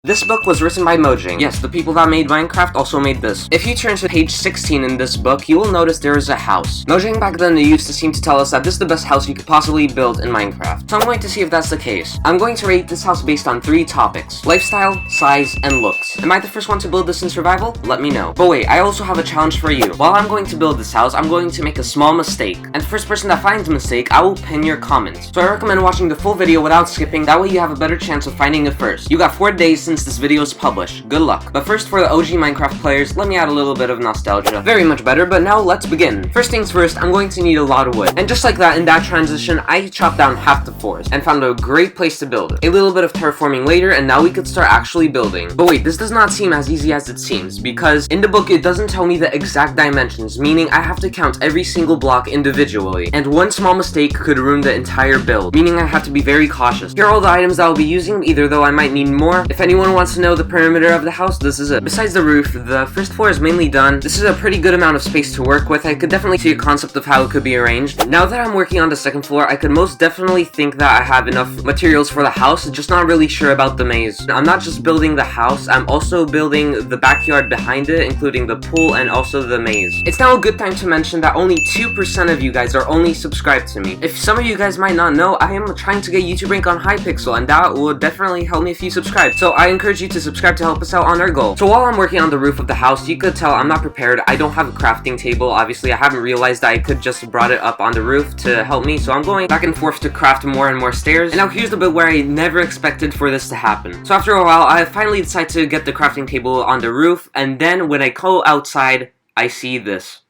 This book was written by Mojang. Yes, the people that made Minecraft also made this. If you turn to page 16 in this book, you will notice there is a house. Mojang back then used to seem to tell us that this is the best house you could possibly build in Minecraft. So I'm going to see if that's the case. I'm going to rate this house based on 3 topics: lifestyle, size, and looks. Am I the first one to build this in survival? Let me know. But wait, I also have a challenge for you. While I'm going to build this house, I'm going to make a small mistake. And the first person that finds the mistake, I will pin your comment. So I recommend watching the full video without skipping, that way you have a better chance of finding it first. You got 4 days since this video is published. Good luck. But first, for the OG Minecraft players, let me add a little bit of nostalgia. Very much better, but now let's begin. First things first, I'm going to need a lot of wood. And just like that, in that transition, I chopped down half the forest and found a great place to build it. A little bit of terraforming later, and now we could start actually building. But wait, this does not seem as easy as it seems, because in the book, it doesn't tell me the exact dimensions, meaning I have to count every single block individually. And one small mistake could ruin the entire build, meaning I have to be very cautious. Here are all the items that I'll be using, either though I might need more. If anyone wants to know the perimeter of the house, this is it. Besides the roof, the first floor is mainly done. This is a pretty good amount of space to work with. I could definitely see a concept of how it could be arranged. Now that I'm working on the second floor, I could most definitely think that I have enough materials for the house, just not really sure about the maze. I'm not just building the house, I'm also building the backyard behind it, including the pool and also the maze. It's now a good time to mention that only 2% of you guys are only subscribed to me. If some of you guys might not know, I am trying to get YouTube rank on Hypixel, and that will definitely help me if you subscribe. So I encourage you to subscribe to help us out on our goal. So while I'm working on the roof of the house, you could tell I'm not prepared. I don't have a crafting table. Obviously, I haven't realized that I could just brought it up on the roof to help me, so I'm going back and forth to craft more and more stairs. And now here's the bit where I never expected for this to happen. So after a while, I finally decided to get the crafting table on the roof, and then when I go outside, I see this.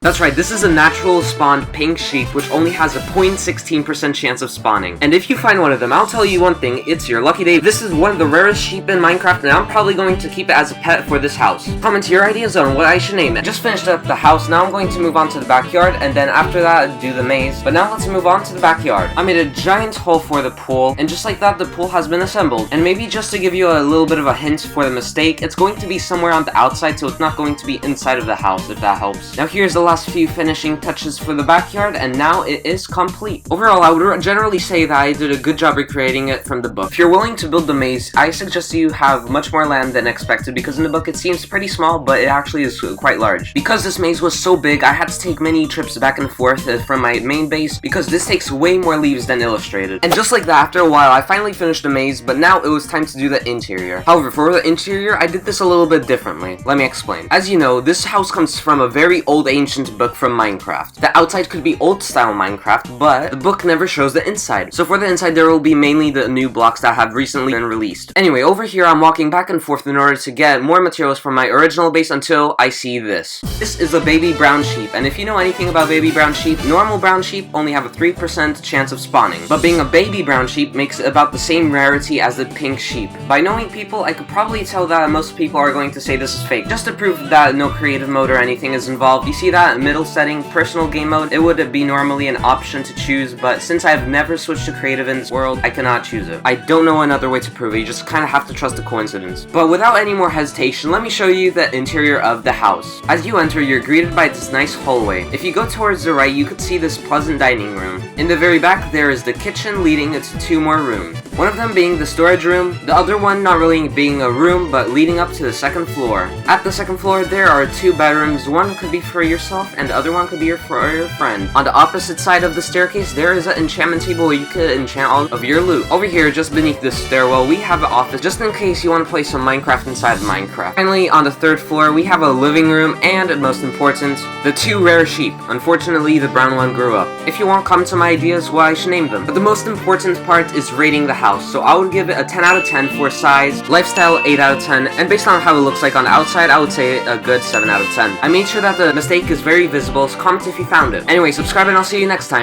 That's right, this is a natural spawned pink sheep which only has a 0.16% chance of spawning. And if you find one of them, I'll tell you one thing, it's your lucky day. This is one of the rarest sheep in Minecraft, and I'm probably going to keep it as a pet for this house. Comment your ideas on what I should name it. Just finished up the house, now I'm going to move on to the backyard, and then after that, do the maze. But now let's move on to the backyard. I made a giant hole for the pool, and just like that, the pool has been assembled. And maybe just to give you a little bit of a hint for the mistake, it's going to be somewhere on the outside, so it's not going to be inside of the house, if that helps. Now here's the last few finishing touches for the backyard, and now it is complete. Overall, I would generally say that I did a good job recreating it from the book. If you're willing to build the maze, I suggest you have much more land than expected, because in the book it seems pretty small, but it actually is quite large. Because this maze was so big, I had to take many trips back and forth from my main base, because this takes way more leaves than illustrated. And just like that, after a while, I finally finished the maze, but now it was time to do the interior. However, for the interior, I did this a little bit differently. Let me explain. As you know, this house comes from a very old ancient book from Minecraft. The outside could be old style Minecraft, but the book never shows the inside. So for the inside, there will be mainly the new blocks that have recently been released. Anyway, over here, I'm walking back and forth in order to get more materials from my original base until I see this. This is a baby brown sheep, and if you know anything about baby brown sheep, normal brown sheep only have a 3% chance of spawning. But being a baby brown sheep makes about the same rarity as the pink sheep. By knowing people, I could probably tell that most people are going to say this is fake. Just to prove that no creative mode or anything is involved, you see that middle setting, personal game mode, it would be normally an option to choose, but since I've never switched to creative in this world, I cannot choose it. I don't know another way to prove it, you just kind of have to trust the coincidence. But without any more hesitation, let me show you the interior of the house. As you enter, you're greeted by this nice hallway. If you go towards the right, you could see this pleasant dining room. In the very back, there is the kitchen leading to 2 more rooms. One of them being the storage room, the other one not really being a room, but leading up to the second floor. At the second floor, there are 2 bedrooms. One could be for yourself, and the other one could be for your friend. On the opposite side of the staircase, there is an enchantment table where you could enchant all of your loot. Over here, just beneath the stairwell, we have an office, just in case you want to play some Minecraft inside of Minecraft. Finally, on the 3rd floor, we have a living room, and most important, the 2 rare sheep. Unfortunately, the brown one grew up. If you want, comment some ideas what I should name them. But the most important part is rating the house, so I would give it a 10 out of 10 for size, lifestyle 8 out of 10, and based on how it looks like on the outside, I would say a good 7 out of 10. I made sure that the mistake is very visible, so comment if you found it. Anyway, subscribe and I'll see you next time.